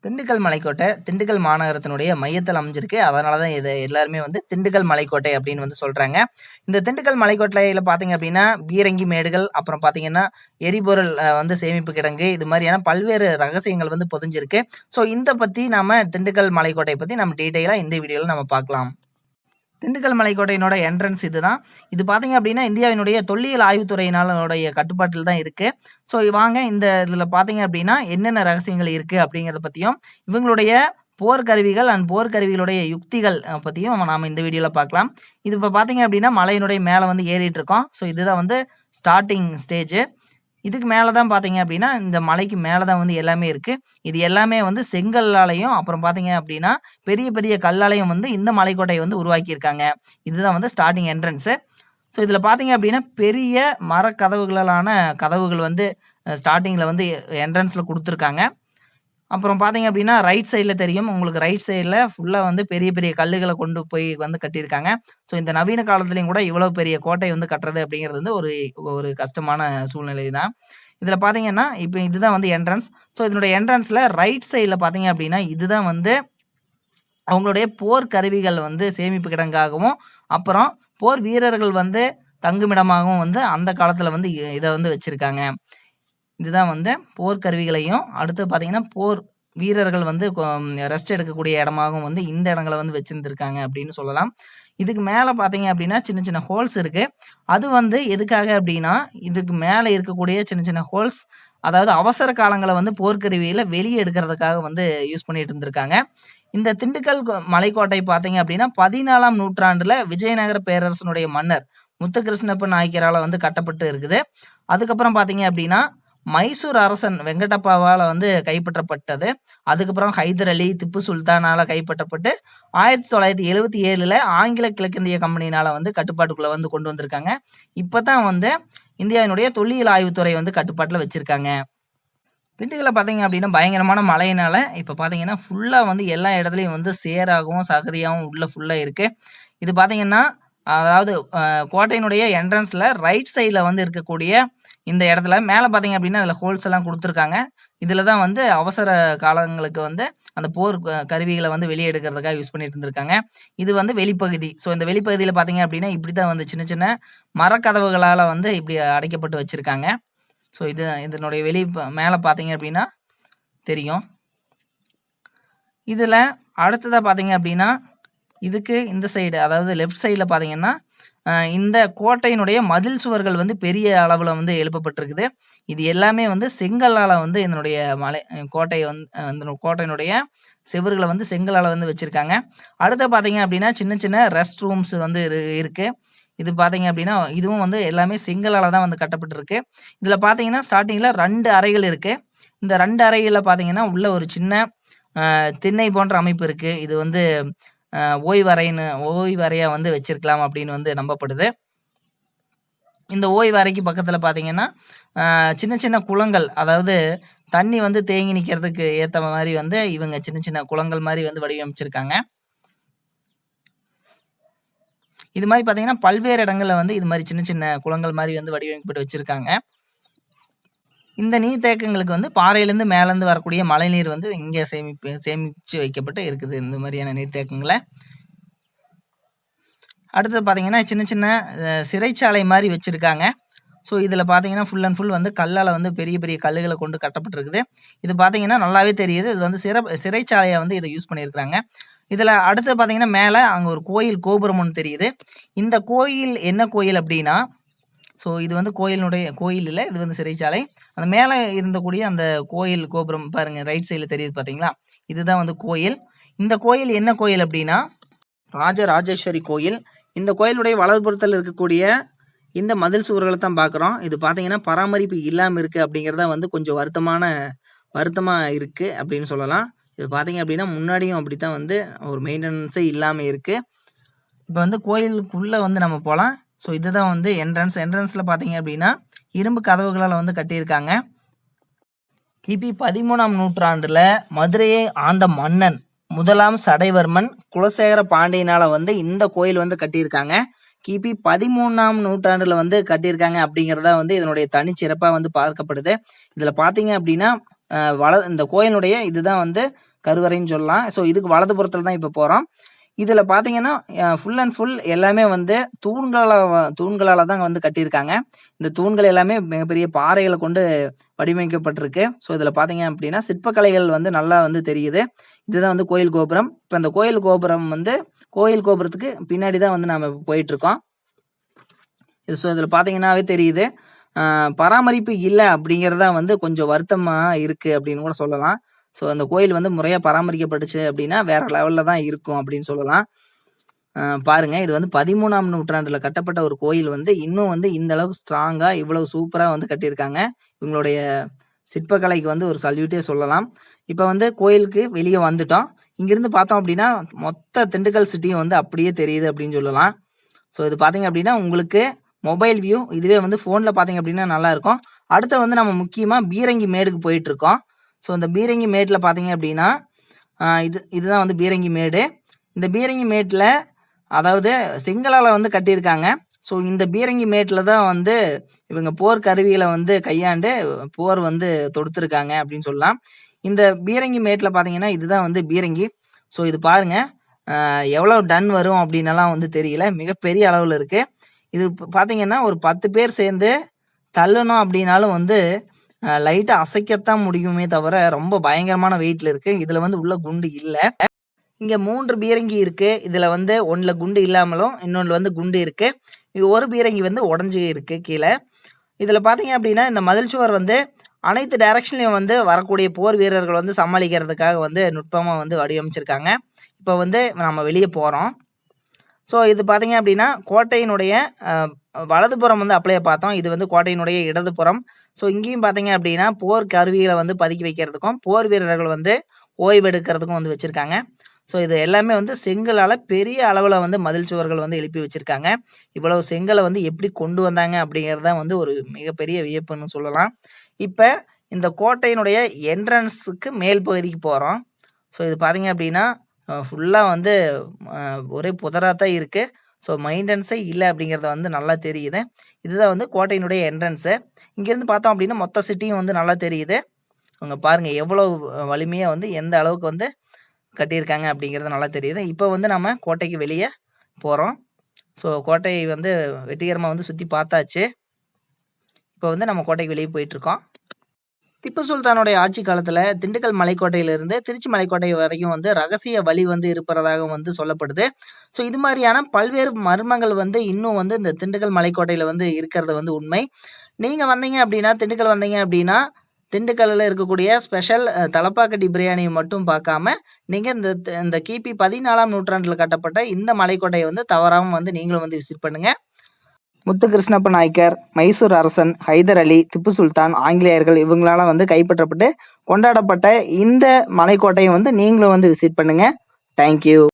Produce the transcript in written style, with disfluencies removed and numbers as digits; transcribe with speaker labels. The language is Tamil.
Speaker 1: திண்டுக்கல் மலைக்கோட்டை திண்டுக்கல் மாநகரத்தினுடைய மையத்தில் அமைஞ்சிருக்கு. அதனால தான் இதை எல்லாருமே வந்து திண்டுக்கல் மலைக்கோட்டை அப்படின்னு வந்து சொல்கிறாங்க. இந்த திண்டுக்கல் மலைக்கோட்டையில் பார்த்தீங்க அப்படின்னா பீரங்கி மேடுகள், அப்புறம் பார்த்தீங்கன்னா எரிபொருள் வந்து சேமிப்பு கிடங்கு, இது மாதிரியான பல்வேறு ரகசியங்கள் வந்து பொதிஞ்சிருக்கு. ஸோ இந்த பற்றி நம்ம திண்டுக்கல் மலைக்கோட்டையை பற்றி நம்ம டீட்டெயிலாக இந்த வீடியோவில் நம்ம பார்க்கலாம். திண்டுக்கல் மலைக்கோட்டையினோட என்ட்ரன்ஸ் இதுதான். இது பார்த்தீங்க அப்படின்னா இந்தியாவினுடைய தொல்லியல் ஆய்வுத்துறையினாலுடைய கட்டுப்பாட்டில் தான் இருக்குது. ஸோ வாங்க இந்த இதில் பார்த்தீங்க அப்படின்னா என்னென்ன ரகசியங்கள் இருக்குது அப்படிங்கிறத பற்றியும், இவங்களுடைய போர்க்கருவிகள் அண்ட் போர்க்கருவிகளுடைய யுக்திகள் பற்றியும் நாம் இந்த வீடியோவில் பார்க்கலாம். இது இப்போ பார்த்தீங்க அப்படின்னா மலையினுடைய மேலே வந்து ஏறிட்டு இருக்கோம். ஸோ இதுதான் வந்து ஸ்டார்டிங் ஸ்டேஜ். இதுக்கு மேலே தான் பார்த்தீங்க அப்படின்னா இந்த மலைக்கு மேலே தான் வந்து எல்லாமே இருக்குது. இது எல்லாமே வந்து செங்கல்லாலையும் அப்புறம் பார்த்தீங்க அப்படின்னா பெரிய பெரிய கல்லாலையும் வந்து இந்த மலைக்கோட்டையை வந்து உருவாக்கியிருக்காங்க. இதுதான் வந்து ஸ்டார்டிங் என்ட்ரன்ஸு. ஸோ இதில் பார்த்தீங்க அப்படின்னா பெரிய மரக்கதவுகளாலான கதவுகள் வந்து ஸ்டார்டிங்கில் வந்து என்ட்ரன்ஸில் கொடுத்துருக்காங்க. அப்புறம் பார்த்தீங்க அப்படின்னா ரைட் சைடில் தெரியும் உங்களுக்கு, ரைட் சைடில் ஃபுல்லாக வந்து பெரிய பெரிய கல்லுகளை கொண்டு போய் வந்து கட்டியிருக்காங்க. ஸோ இந்த நவீன காலத்துலேயும் கூட இவ்வளோ பெரிய கோட்டை வந்து கட்டுறது அப்படிங்கிறது வந்து ஒரு கஷ்டமான சூழ்நிலை தான். இதில் பார்த்தீங்கன்னா இப்போ இதுதான் வந்து என்ட்ரன்ஸ். ஸோ இதனுடைய என்ட்ரன்ஸில் ரைட் சைடில் பார்த்தீங்க அப்படின்னா இதுதான் வந்து அவங்களுடைய போர் கருவிகள் வந்து சேமிப்பு கிடங்காகவும், அப்புறம் போர் வீரர்கள் வந்து தங்குமிடமாகவும் வந்து அந்த காலத்தில் வந்து இதை வந்து வச்சுருக்காங்க. இதுதான் வந்து போர் கருவிகளையும், அடுத்து பார்த்தீங்கன்னா போர் வீரர்கள் வந்து ரெஸ்ட் எடுக்கக்கூடிய இடமாகவும் வந்து இந்த இடங்களை வந்து வச்சுருந்துருக்காங்க அப்படின்னு சொல்லலாம். இதுக்கு மேலே பார்த்தீங்க அப்படின்னா சின்ன சின்ன ஹோல்ஸ் இருக்குது. அது வந்து எதுக்காக அப்படின்னா இதுக்கு மேலே இருக்கக்கூடிய சின்ன சின்ன ஹோல்ஸ், அதாவது அவசர காலங்களை வந்து போர்க்கருவியில் வெளியே எடுக்கிறதுக்காக வந்து யூஸ் பண்ணிட்டு இருந்திருக்காங்க. இந்த திண்டுக்கல் மலைக்கோட்டை பார்த்தீங்க அப்படின்னா 14ஆம் நூற்றாண்டில் விஜயநகர பேரரசனுடைய மன்னர் முத்துகிருஷ்ணப்ப நாயக்கரால் வந்து கட்டப்பட்டு இருக்குது. அதுக்கப்புறம் பார்த்தீங்க அப்படின்னா மைசூர் அரசன் வெங்கடப்பாவால் வந்து கைப்பற்றப்பட்டது. அதுக்கப்புறம் ஹைதர் அலி, திப்பு சுல்தானால் கைப்பற்றப்பட்டு 1977 ஆங்கில கிழக்கிந்திய கம்பெனினால் வந்து கட்டுப்பாட்டுக்குள்ளே வந்து கொண்டு வந்திருக்காங்க. இப்போ தான் வந்து இந்தியாவினுடைய தொல்லியல் ஆய்வுத்துறை வந்து கட்டுப்பாட்டில் வச்சுருக்காங்க. திண்டுக்கல்ல பார்த்தீங்க அப்படின்னா பயங்கரமான மழையினால் இப்போ பார்த்தீங்கன்னா ஃபுல்லாக வந்து எல்லா இடத்துலையும் வந்து சேராகவும் சகதியாகவும் உள்ள ஃபுல்லாக இருக்குது. இது பார்த்தீங்கன்னா அதாவது கோட்டையினுடைய என்ட்ரன்ஸில் ரைட் சைடில் வந்து இருக்கக்கூடிய இந்த இடத்துல மேலே பார்த்தீங்க அப்படின்னா அதில் ஹோல்ஸ் எல்லாம் கொடுத்துருக்காங்க. இதில் தான் வந்து அவசர காலங்களுக்கு வந்து அந்த போர் கருவிகளை வந்து வெளியே எடுக்கிறதுக்காக யூஸ் பண்ணிட்டு இருந்திருக்காங்க. இது வந்து வெளிப்பகுதி. ஸோ இந்த வெளிப்பகுதியில் பார்த்தீங்க அப்படின்னா இப்படி தான் வந்து சின்ன சின்ன மரக்கதவுகளால் வந்து இப்படி அடைக்கப்பட்டு வச்சுருக்காங்க. ஸோ இதனுடைய மேலே பார்த்தீங்க அப்படின்னா தெரியும். இதில் அடுத்ததாக பார்த்தீங்க அப்படின்னா இதுக்கு இந்த சைடு, அதாவது லெஃப்ட் சைடில் பார்த்தீங்கன்னா இந்த கோட்டையினுடைய மதில் சுவர்கள் வந்து பெரிய அளவில் வந்து எழுப்பப்பட்டிருக்குது. இது எல்லாமே வந்து செங்கல்லால் வந்து இதனுடைய கோட்டை வந்து கோட்டையினுடைய செவறுகளை வந்து செங்கலால் வந்து வச்சுருக்காங்க. அடுத்து பார்த்தீங்க அப்படின்னா சின்ன சின்ன ரெஸ்ட் ரூம்ஸ் வந்து இருக்குது. இது பார்த்தீங்க அப்படின்னா இதுவும் வந்து எல்லாமே செங்கலால் தான் வந்து கட்டப்பட்டிருக்கு. இதில் பார்த்தீங்கன்னா ஸ்டார்டிங்கில் 2 அறைகள் இருக்குது. இந்த 2 அறைகளில் பார்த்தீங்கன்னா உள்ள ஒரு சின்ன திண்ணை போன்ற அமைப்பு இருக்குது. இது வந்து ஓய்வறையாக வந்து வச்சிருக்கலாம் அப்படின்னு வந்து நம்பப்படுது. இந்த ஓய்வறைக்கு பக்கத்தில் பார்த்தீங்கன்னா சின்ன சின்ன குளங்கள், அதாவது தண்ணி வந்து தேங்கி நிற்கிறதுக்கு ஏற்ற மாதிரி வந்து இவங்க சின்ன சின்ன குளங்கள் மாதிரி வந்து வடிவமைச்சிருக்காங்க. இது மாதிரி பார்த்தீங்கன்னா பல்வேறு இடங்களில் வந்து இது மாதிரி சின்ன சின்ன குளங்கள் மாதிரி வந்து வடிவமைக்கப்பட்டு வச்சுருக்காங்க. இந்த நீர்த்தேக்கங்களுக்கு வந்து பாறையிலேருந்து மேலேருந்து வரக்கூடிய மழைநீர் வந்து இங்கே சேமித்து வைக்கப்பட்டு இருக்குது, இந்த மாதிரியான நீர்த்தேக்கங்களை. அடுத்தது பார்த்தீங்கன்னா சின்ன சின்ன சிறைச்சாலை மாதிரி வச்சுருக்காங்க. ஸோ இதில் பார்த்தீங்கன்னா ஃபுல் அண்ட் ஃபுல் வந்து கல்லால் வந்து பெரிய பெரிய கல்லுகளை கொண்டு கட்டப்பட்டிருக்குது. இது பார்த்தீங்கன்னா நல்லாவே தெரியுது, இது வந்து சிறைச்சாலையை வந்து இதை யூஸ் பண்ணியிருக்கிறாங்க. இதில் அடுத்து பார்த்தீங்கன்னா மேலே அங்கே ஒரு கோயில் கோபுரம் ஒன்று தெரியுது. இந்த கோயில் என்ன கோயில் அப்படின்னா, ஸோ இது வந்து கோயில் இல்லை, இது வந்து சிறைச்சாலை. அந்த மேலே இருந்தக்கூடிய அந்த கோயில் கோபுரம் பாருங்கள், ரைட் சைடில் தெரியுது பார்த்தீங்களா, இதுதான் வந்து கோயில். இந்த கோயில் என்ன கோயில் அப்படின்னா ராஜராஜேஸ்வரி கோயில். இந்த கோயிலுடைய வலதுபுறத்தில் இருக்கக்கூடிய இந்த மதில் சுவர்களை தான் பார்க்குறோம். இது பார்த்தீங்கன்னா பராமரிப்பு இல்லாமல் இருக்குது அப்படிங்கிறத வந்து கொஞ்சம் வருத்தமாக இருக்குது அப்படின்னு சொல்லலாம். இது பார்த்தீங்க அப்படின்னா முன்னாடியும் அப்படி தான் வந்து ஒரு மெயின்டெனன்ஸே இல்லாமல் இருக்குது. இப்போ வந்து கோயிலுக்குள்ளே வந்து நம்ம போகலாம். ஸோ இதுதான் வந்து என்ட்ரன்ஸில் பார்த்தீங்க அப்படின்னா இரும்பு கதவுகளால் வந்து கட்டியிருக்காங்க. கிபி 13ஆம் நூற்றாண்டில் மதுரையை ஆண்ட மன்னன் முதலாம் சடைவர்மன் குலசேகர பாண்டியனால் வந்து இந்த கோயில் வந்து கட்டியிருக்காங்க. கிபி 13ஆம் நூற்றாண்டில் வந்து கட்டியிருக்காங்க அப்படிங்கிறத வந்து இதனுடைய தனிச்சிறப்பாக வந்து பார்க்கப்படுது. இதில் பார்த்தீங்க அப்படின்னா இந்த கோயிலுடைய இதுதான் வந்து கருவறைன்னு சொல்லலாம். ஸோ இதுக்கு வலதுபுறத்துல தான் இப்ப போறோம். இதுல பார்த்தீங்கன்னா, ஃபுல் அண்ட் ஃபுல் எல்லாமே வந்து தூண்களால தான் வந்து கட்டியிருக்காங்க. இந்த தூண்கள் எல்லாமே மிகப்பெரிய பாறைகள கொண்டு வடிவமைக்கப்பட்டிருக்கு. ஸோ இதுல பார்த்தீங்க அப்டின்னா, சிற்பக்கலைகள் வந்து நல்லா வந்து தெரியுது. இதுதான் வந்து கோயில் கோபுரம். இப்ப இந்த கோயில் கோபுரம் வந்து கோயில் கோபுரத்துக்கு பின்னாடி தான் வந்து நாம போயிட்டுருக்கோம். ஸோ இதுல பார்த்தீங்கன்னாவே தெரியுது. பராமரிப்பு இல்ல அப்படிங்கிறது தான் வந்து கொஞ்சம் வருத்தமா இருக்கு அப்படின்னு கூட சொல்லலாம். ஸோ அந்த கோயில் வந்து முறையா பராமரிக்கப்பட்டுச்சு அப்படின்னா, வேற லெவல்ல தான் இருக்கும் அப்படின்னு சொல்லலாம். பாருங்க இது வந்து 13ஆம் நூற்றாண்டுல கட்டப்பட்ட ஒரு கோயில் வந்து இன்னும் வந்து இந்த அளவுக்கு ஸ்ட்ராங்கா இவ்வளவு சூப்பரா வந்து கட்டியிருக்காங்க. இவங்களுடைய சிற்பக்கலைக்கு வந்து ஒரு சல்யூட்டே சொல்லலாம். இப்ப வந்து கோயிலுக்கு வெளிய வந்துட்டோம். இங்கிருந்து பார்த்தோம் அப்படின்னா, மொத்த திண்டுக்கல் சிட்டியும் வந்து அப்படியே தெரியுது அப்படின்னு சொல்லலாம். ஸோ இது பார்த்தீங்க அப்படின்னா, உங்களுக்கு மொபைல் வியூ இதுவே வந்து ஃபோன்ல பார்த்தீங்க அப்படின்னா நல்லாருக்கும். அடுத்து வந்து நம்ம முக்கியமா பீரங்கி மேடுக்கு போயிட்டுருக்கோம். ஸோ இந்த பீரங்கி மேட்ல பார்த்தீங்க அப்படின்னா, இதுதான் வந்து பீரங்கி மேடு. இந்த பீரங்கி மேட்ல அதாவது செங்கலால வந்து கட்டியிருக்காங்க. ஸோ இந்த பீரங்கி மேட்ல தான் வந்து இவங்க போர் கருவிகள வந்து கையாண்டு போர் வந்து தொடுத்திருக்காங்க அப்படின்னு சொல்லலாம். இந்த பீரங்கி மேட்ல பார்த்தீங்கன்னா, இதுதான் வந்து பீரங்கி. ஸோ இது பாருங்க. எவ்வளோ டன் வரும் அப்படின்னலாம் வந்து தெரியல. மிகப்பெரிய அளவுல இருக்கு. இது பார்த்தீங்கன்னா, ஒரு 10 பேர் சேர்ந்து தள்ளுனோம் அப்படின்னாலும் வந்து லைட்டா அசைக்கத்தான் முடியுமே தவிர, ரொம்ப பயங்கரமான வெயிட்ல இருக்கு. இதுல வந்து உள்ள குண்டு இல்ல. இங்க 3 பீரங்கி இருக்கு. இதுல வந்து 1ல குண்டு இல்லாமலும், இன்னொன்ல வந்து குண்டு இருக்கு. ஒரு பீரங்கி வந்து உடைஞ்சு இருக்கு கீழ. இதுல பார்த்தீங்க அப்படின்னா, இந்த மதில் சுவர் வந்து அனைத்து டைரக்ஷன்லயும் வந்து வரக்கூடிய போர் வீரர்கள் வந்து சமாளிக்கிறதுக்காக வந்து நுட்பமா வந்து வடிவமைச்சிருக்காங்க. இப்ப வந்து நம்ம வெளிய போறோம். ஸோ இது பார்த்தீங்க அப்படின்னா, கோட்டையினுடைய வலதுபுறம் வந்து அப்படியே பார்த்தோம். இது வந்து கோட்டையினுடைய இடதுபுறம். ஸோ இங்கேயும் பார்த்தீங்க அப்படின்னா, போர் கருவிகள வந்து பதுக்கி வைக்கிறதுக்கும், போர் வீரர்கள் வந்து ஓய்வெடுக்கிறதுக்கும் வந்து வச்சிருக்காங்க. ஸோ இது எல்லாமே வந்து செங்கலால பெரிய அளவுல வந்து மதில் சுவர்கள் வந்து எழுப்பி வச்சிருக்காங்க. இவ்வளவு செங்கல வந்து எப்படி கொண்டு வந்தாங்க அப்படிங்கிறது தான் வந்து ஒரு மிகப்பெரிய வியப்புன்னு சொல்லலாம். இப்ப இந்த கோட்டையினுடைய என்ட்ரன்ஸுக்கு மேல் பகுதிக்கு போறோம். ஸோ இது பார்த்தீங்க அப்படின்னா, ஃபுல்லா வந்து ஒரே புதரா தான் இருக்கு. ஸோ மெயின்டனன்ஸே இல்ல அப்படிங்கிறது வந்து நல்லா தெரியுது. இதுதான் வந்து கோட்டையினுடைய என்ட்ரன்ஸு. இங்கேருந்து பார்த்தோம் அப்படின்னா, மொத்த சிட்டியும் வந்து நல்லா தெரியுது. அங்க பாருங்க எவ்வளவு வலிமையா வந்து எந்த அளவுக்கு வந்து கட்டியிருக்காங்க அப்படிங்கிறது நல்லா தெரியுது. இப்போ வந்து நம்ம கோட்டைக்கு வெளிய போறோம். ஸோ கோட்டையை வந்து வெற்றிகரமா வந்து சுத்தி பார்த்தாச்சு. இப்போ வந்து நம்ம கோட்டைக்கு வெளிய போயிட்டுருக்கோம். திப்பு சுல்தானுடைய ஆட்சி காலத்துல திண்டுக்கல் மலைக்கோட்டையிலிருந்து திருச்சி மலைக்கோட்டை வரைக்கும் வந்து ரகசிய வழி வந்து இருப்பதாக வந்து சொல்லப்படுது. ஸோ இது மாதிரியான பல்வேறு மர்மங்கள் வந்து இன்னும் வந்து இந்த திண்டுக்கல் மலைக்கோட்டையில வந்து இருக்கிறது வந்து உண்மை. நீங்க வந்தீங்க அப்படின்னா, திண்டுக்கல் வந்தீங்க அப்படின்னா, திண்டுக்கல்ல இருக்கக்கூடிய ஸ்பெஷல் தலப்பாக்கட்டி பிரியாணி மட்டும் பார்க்காம, நீங்க இந்த கிபி 14ஆம் நூற்றாண்டுல கட்டப்பட்ட இந்த மலைக்கோட்டைய வந்து தவறாம வந்து நீங்களும் வந்து விசிட் பண்ணுங்க. முத்துகிருஷ்ணப்ப நாயக்கர், மைசூர் அரசன், ஹைதர் அலி, திப்பு சுல்தான், ஆங்கிலேயர்கள் இவங்களால வந்து கைப்பற்றப்பட்டு கொண்டாடப்பட்ட இந்த மலைக்கோட்டையை வந்து நீங்களும் வந்து விசிட் பண்ணுங்க. தேங்க்யூ.